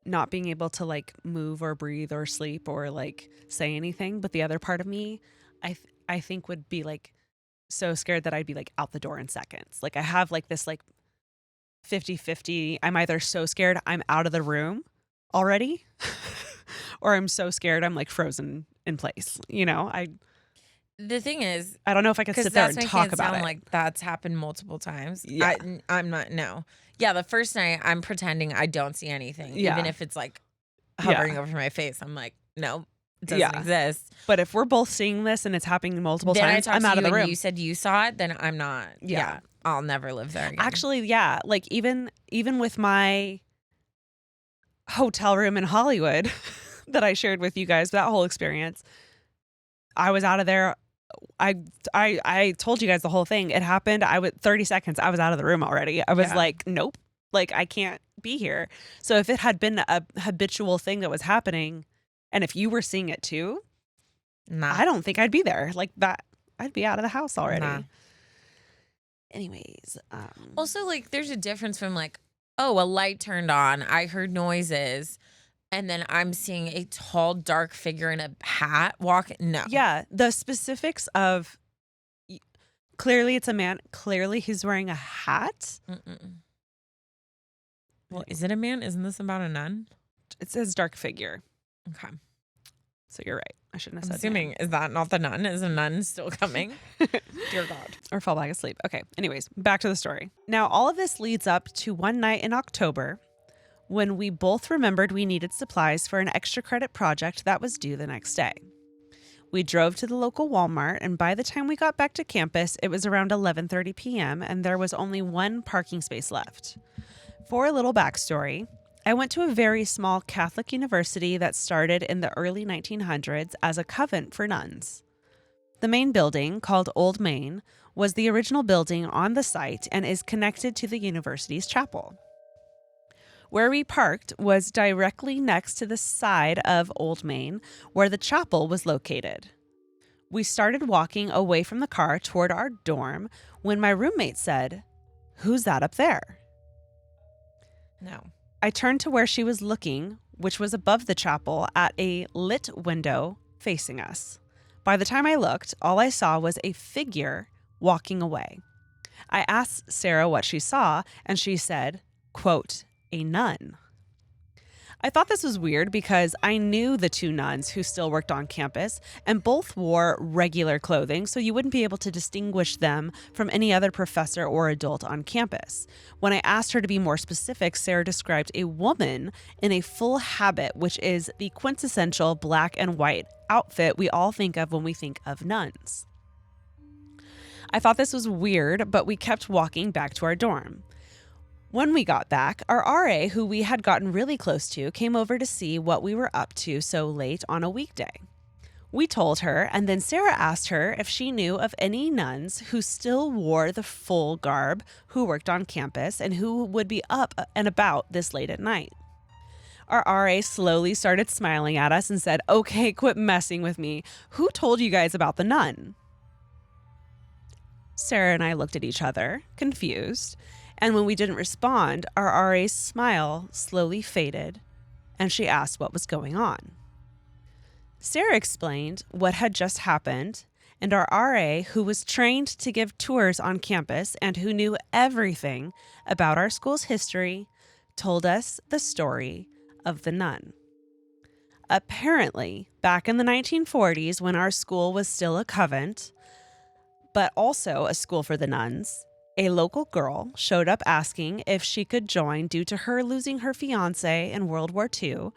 A: Not being able to like move or breathe or sleep or like say anything. But the other part of me, I think would be like so scared that I'd be like out the door in seconds. Like I have like this like 50-50. I'm either so scared I'm out of the room already or I'm so scared I'm like frozen in place. You know,
B: The thing is,
A: I don't know if I could sit there and talk about it.
B: Like that's happened multiple times.
A: Yeah.
B: I'm not. No. Yeah. The first night I'm pretending I don't see anything,
A: Yeah.
B: even if it's like hovering over my face. I'm like, no, it doesn't
A: Yeah.
B: exist.
A: But if we're both seeing this and it's happening multiple
B: Then
A: times, I'm out of the room.
B: You said you saw it, then I'm not.
A: Yeah.
B: Yeah. I'll never live there again.
A: Actually, yeah. Like even with my hotel room in Hollywood that I shared with you guys, that whole experience, I was out of there. I told you guys the whole thing. It happened. 30 seconds. I was out of the room already. I was like, nope, like I can't be here. So if it had been a habitual thing that was happening, and if you were seeing it too, I don't think I'd be there like that. I'd be out of the house already.
B: Nah.
A: Anyways.
B: Also, like, there's a difference from like, oh, a light turned on. I heard noises. And then I'm seeing a tall, dark figure in a hat walk. No.
A: Yeah. The specifics of clearly it's a man. Clearly he's wearing a hat.
B: Well, is it a man? Isn't this about a nun?
A: It says dark figure.
B: Okay.
A: So you're right. I shouldn't have
B: I'm
A: said
B: assuming, is that not the nun? Is the nun still coming? Dear God.
A: or fall back asleep. Okay. Anyways, back to the story. Now, all of this leads up to one night in October when we both remembered we needed supplies for an extra credit project that was due the next day. We drove to the local Walmart, and by the time we got back to campus, it was around 11:30 p.m., and there was only one parking space left. For a little backstory, I went to a very small Catholic university that started in the early 1900s as a convent for nuns. The main building, called Old Main, was the original building on the site and is connected to the university's chapel. Where we parked was directly next to the side of Old Main, where the chapel was located. We started walking away from the car toward our dorm when my roommate said, "Who's that up there?"
B: No.
A: I turned to where she was looking, which was above the chapel at a lit window facing us. By the time I looked, all I saw was a figure walking away. I asked Sarah what she saw, and she said, quote, "A nun." I thought this was weird because I knew the two nuns who still worked on campus, and both wore regular clothing, so you wouldn't be able to distinguish them from any other professor or adult on campus. When I asked her to be more specific, Sarah described a woman in a full habit, which is the quintessential black and white outfit we all think of when we think of nuns. I thought this was weird, but we kept walking back to our dorm. When we got back, our RA, who we had gotten really close to, came over to see what we were up to so late on a weekday. We told her, and then Sarah asked her if she knew of any nuns who still wore the full garb, who worked on campus, and who would be up and about this late at night. Our RA slowly started smiling at us and said, "Okay, quit messing with me. Who told you guys about the nun?" Sarah and I looked at each other, confused. And when we didn't respond, our RA's smile slowly faded, and she asked what was going on. Sarah explained what had just happened, and our RA, who was trained to give tours on campus and who knew everything about our school's history, told us the story of the nun. Apparently, back in the 1940s, when our school was still a convent, but also a school for the nuns, a local girl showed up asking if she could join due to her losing her fiancé in World War II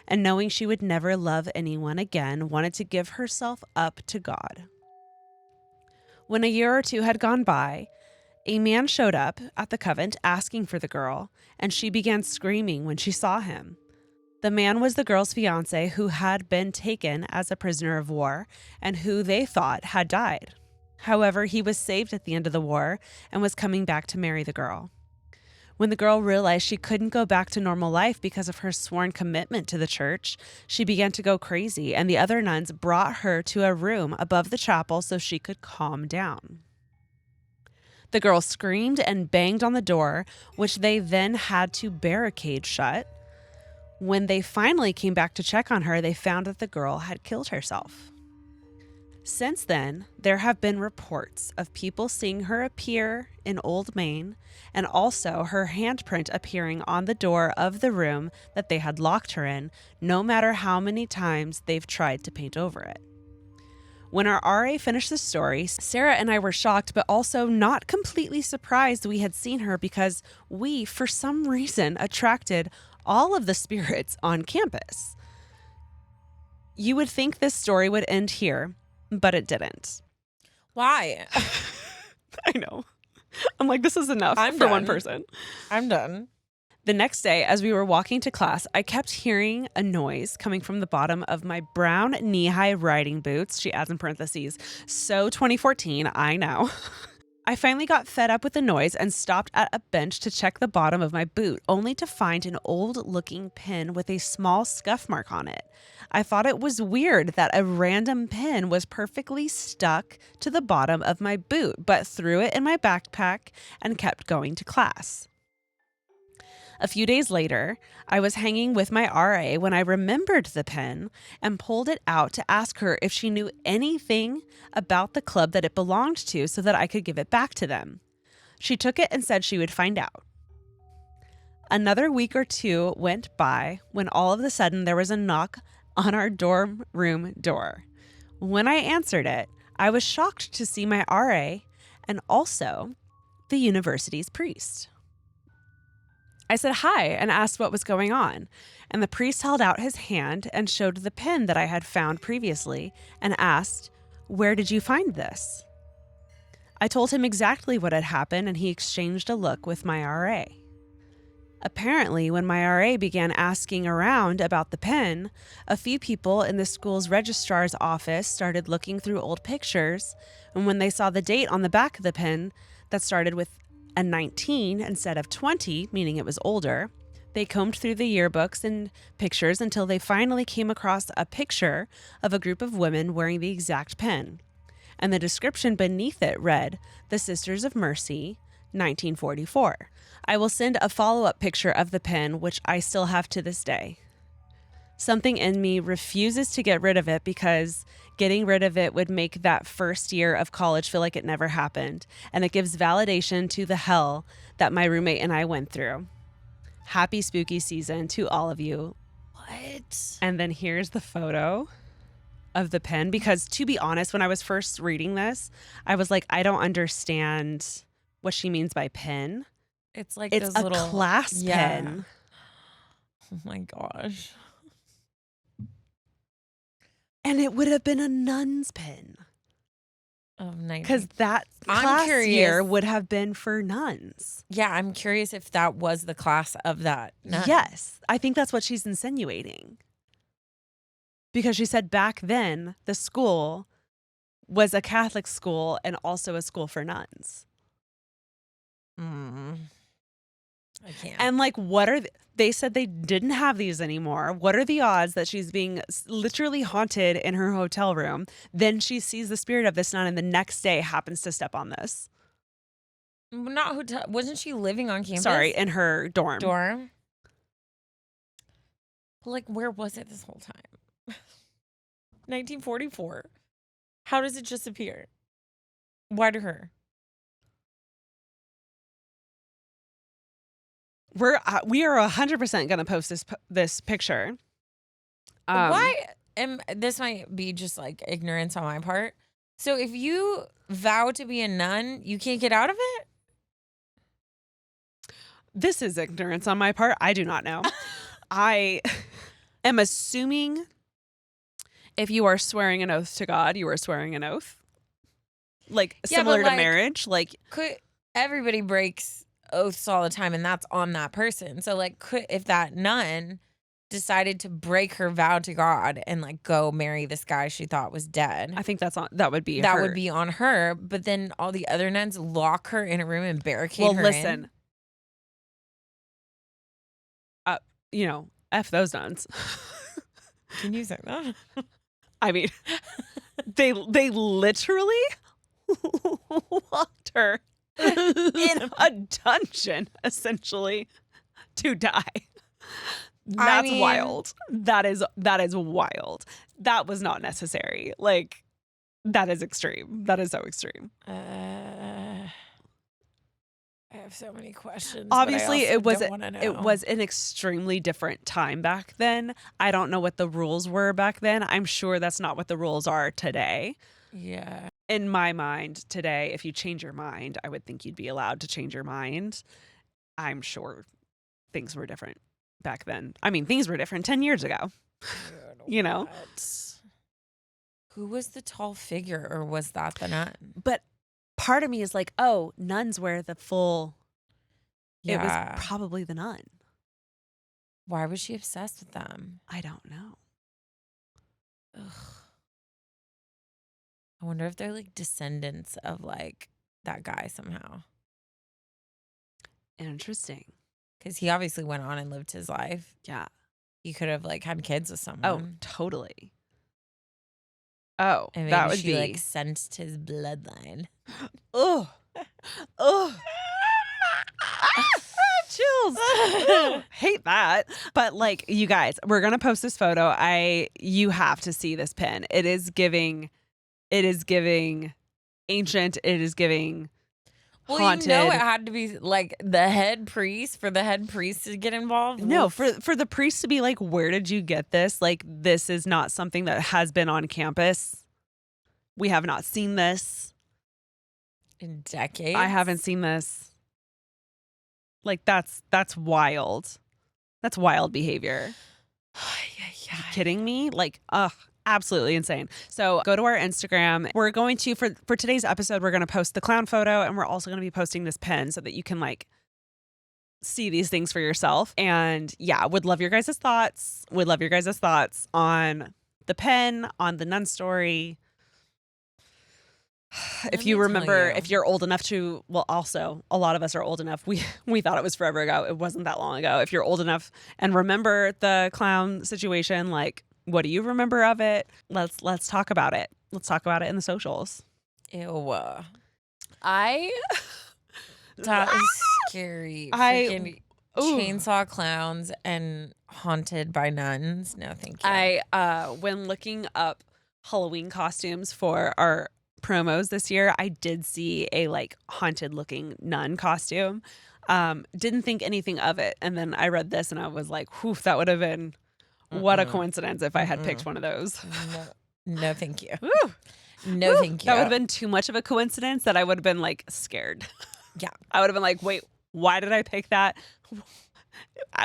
A: and knowing she would never love anyone again, wanted to give herself up to God. When a year or two had gone by, a man showed up at the convent asking for the girl, and she began screaming when she saw him. The man was the girl's fiancé who had been taken as a prisoner of war and who they thought had died. However, he was saved at the end of the war and was coming back to marry the girl. When the girl realized she couldn't go back to normal life because of her sworn commitment to the church, she began to go crazy, and the other nuns brought her to a room above the chapel so she could calm down. The girl screamed and banged on the door, which they then had to barricade shut. When they finally came back to check on her, they found that the girl had killed herself. Since then, there have been reports of people seeing her appear in Old Main and also her handprint appearing on the door of the room that they had locked her in, no matter how many times they've tried to paint over it. When our RA finished the story, Sarah and I were shocked, but also not completely surprised we had seen her because we, for some reason, attracted all of the spirits on campus. You would think this story would end here, but it didn't.
B: Why?
A: I know. I'm like, this is enough
B: I'm
A: for
B: done.
A: one person.
B: I'm done.
A: The next day, as we were walking to class, I kept hearing a noise coming from the bottom of my brown knee-high riding boots. She adds in parentheses, so 2014, I know. I finally got fed up with the noise and stopped at a bench to check the bottom of my boot, only to find an old-looking pin with a small scuff mark on it. I thought it was weird that a random pin was perfectly stuck to the bottom of my boot, but threw it in my backpack and kept going to class. A few days later, I was hanging with my RA when I remembered the pin and pulled it out to ask her if she knew anything about the club that it belonged to so that I could give it back to them. She took it and said she would find out. Another week or two went by when all of a sudden there was a knock on our dorm room door. When I answered it, I was shocked to see my RA and also the university's priest. I said hi and asked what was going on, and the priest held out his hand and showed the pen that I had found previously and asked, "Where did you find this?" I told him exactly what had happened, and he exchanged a look with my RA. Apparently, when my RA began asking around about the pen, a few people in the school's registrar's office started looking through old pictures, and when they saw the date on the back of the pen that started with a 19 instead of 20, meaning it was older, they combed through the yearbooks and pictures until they finally came across a picture of a group of women wearing the exact pen. And the description beneath it read, "The Sisters of Mercy, 1944. I will send a follow-up picture of the pen, which I still have to this day." Something in me refuses to get rid of it because getting rid of it would make that first year of college feel like it never happened. And it gives validation to the hell that my roommate and I went through. Happy spooky season to all of you.
B: What?
A: And then here's the photo of the pen, because to be honest, when I was first reading this, I was like, I don't understand what she means by pen.
B: It's like
A: It's
B: those
A: a
B: little
A: clasp pen.
B: Oh my gosh.
A: And it would have been a nun's pen.
B: Of 19.
A: Because that
B: I'm
A: class
B: curious.
A: year would have been for nuns.
B: Yeah, I'm curious if that was the class of that nun.
A: Yes. I think that's what she's insinuating. Because she said back then, the school was a Catholic school and also a school for nuns.
B: I can't.
A: And like, what are they said they didn't have these anymore. What are the odds that she's being literally haunted in her hotel room? Then she sees the spirit of this nun and the next day happens to step on this.
B: Not hotel. Wasn't she living on campus?
A: Sorry, in her dorm.
B: Dorm. But like, where was it this whole time? 1944. How does it just appear? Why to her?
A: We are 100% going to post this picture.
B: Why? This might be just like ignorance on my part. So if you vow to be a nun, you can't get out of it?
A: This is ignorance on my part. I do not know. I am assuming if you are swearing an oath to God, you are swearing an oath. Like similar to marriage. Like,
B: everybody breaks oaths all the time, and that's on that person. So like, if that nun decided to break her vow to God and like go marry this guy she thought was dead,
A: I think that would be
B: that would be on her. But then all the other nuns lock her in a room and barricade her in.
A: F those nuns.
B: Can you say that?
A: I mean, they literally locked her in a dungeon, essentially, to die. That's wild. That is wild. That was not necessary. Like, that is extreme. That is so extreme.
B: I have so many questions.
A: Obviously, it was
B: an
A: an extremely different time back then. I don't know what the rules were back then. I'm sure that's not what the rules are today.
B: Yeah.
A: In my mind today, if you change your mind, I would think you'd be allowed to change your mind. I'm sure things were different back then. I mean, things were different 10 years ago. You know?
B: Who was the tall figure, or was that the nun?
A: But part of me is like, oh, nuns wear the full.
B: Yeah.
A: It was probably the nun.
B: Why was she obsessed with them?
A: I don't know.
B: Ugh. I wonder if they're like descendants of like that guy somehow.
A: Interesting.
B: Because he obviously went on and lived his life.
A: Yeah.
B: He could have like had kids with someone.
A: Oh, totally. Oh,
B: and maybe
A: that would
B: she
A: be
B: like sensed his bloodline.
A: Oh, oh, chills. Hate that. But like, you guys, we're gonna post this photo. You have to see this pen. It is giving ancient. It is giving.
B: Well,
A: haunted.
B: you know, it had to be like the head priest for the head priest to get involved.
A: No, for the priest to be like, where did you get this? Like, this is not something that has been on campus. We have not seen this
B: in decades.
A: I haven't seen this. Like, that's wild. That's wild behavior.
B: Yeah.
A: You kidding me? Like, absolutely insane. So go to our Instagram. We're going to, for today's episode, we're going to post the clown photo, and we're also going to be posting this pin so that you can like see these things for yourself. And yeah, would love your guys' thoughts. Would love your guys' thoughts on the pen, on the nun story. If you remember, if you're old enough to, well, also a lot of us are old enough. We thought it was forever ago. It wasn't that long ago. If you're old enough and remember the clown situation, like, what do you remember of it? Let's talk about it. Let's talk about it in the socials.
B: Ew.
A: I
B: That is scary. Freaking chainsaw clowns and haunted by nuns. No, thank you.
A: When looking up Halloween costumes for our promos this year, I did see a like haunted looking nun costume. Didn't think anything of it. And then I read this and I was like, whew, that would have been what a coincidence if I had picked one of those.
B: No, thank you.
A: Woo.
B: No,
A: Woo.
B: thank you.
A: That would have been too much of a coincidence that I would have been like scared.
B: Yeah.
A: I would have been like, wait, why did I pick that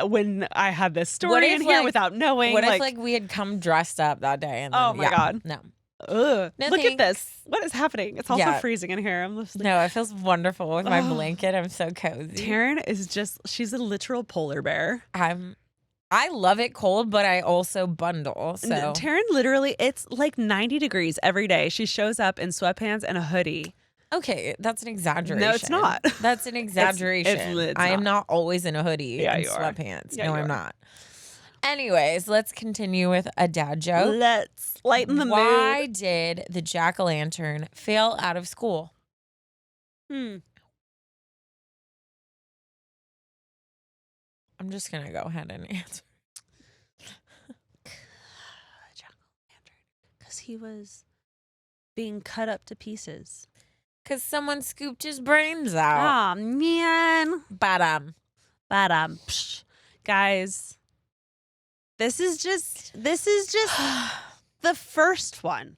A: when I had this story in here without knowing?
B: What if like we had come dressed up that day? And then,
A: oh my God.
B: No.
A: Ugh.
B: No,
A: look
B: thanks.
A: at this. What is happening? It's also freezing in here. I'm just like,
B: no, it feels wonderful with my blanket. I'm so cozy.
A: Taryn is she's a literal polar bear.
B: I love it cold, but I also bundle. So
A: Taryn literally, it's like 90 degrees every day. She shows up in sweatpants and a hoodie.
B: Okay, that's an exaggeration.
A: No, it's not.
B: That's an exaggeration.
A: It's
B: I am not always in a hoodie and
A: you are.
B: sweatpants.
A: Yeah,
B: no,
A: you
B: I'm
A: are.
B: not. Anyways, let's continue with a dad joke.
A: Let's lighten the
B: Why
A: mood.
B: did the jack-o'-lantern fail out of school? I'm just going to go ahead and answer.
A: Because he was being cut up to pieces.
B: Because someone scooped his brains out.
A: Oh, man.
B: But
A: guys, this is just the first one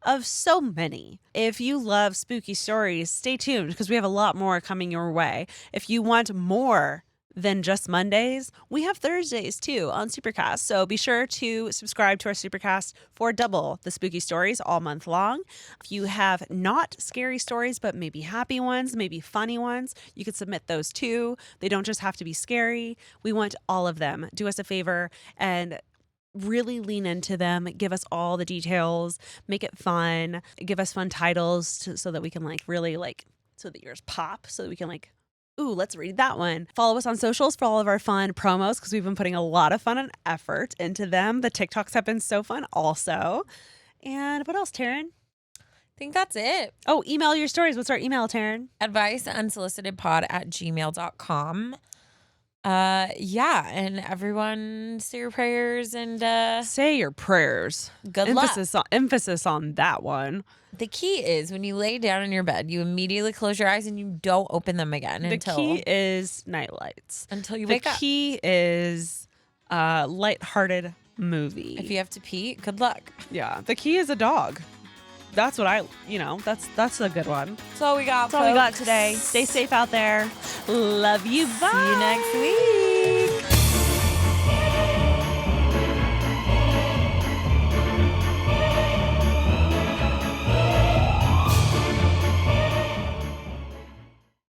A: of so many. If you love spooky stories, stay tuned because we have a lot more coming your way. If you want more than just Mondays, we have Thursdays too on Supercast. So be sure to subscribe to our Supercast for double the spooky stories all month long. If you have not scary stories, but maybe happy ones, maybe funny ones, you could submit those too. They don't just have to be scary. We want all of them. Do us a favor and really lean into them. Give us all the details. Make it fun. Give us fun titles so that we can really so the ears pop, so that we can ooh, let's read that one. Follow us on socials for all of our fun promos because we've been putting a lot of fun and effort into them. The TikToks have been so fun also. And what else, Taryn?
B: I think that's it.
A: Oh, email your stories. What's our email, Taryn?
B: adviceunsolicitedpod@gmail.com. And everyone say your prayers and
A: say your prayers.
B: Good luck.
A: Emphasis on that one.
B: The key is when you lay down in your bed, you immediately close your eyes and you don't open them again
A: The key is night lights.
B: Until you wake up.
A: The key is lighthearted movie.
B: If you have to pee, good luck.
A: Yeah. The key is a dog. That's what that's a good one.
B: That's all we got.
A: That's all we got today. Stay safe out there. Love you. Bye.
B: See you next week.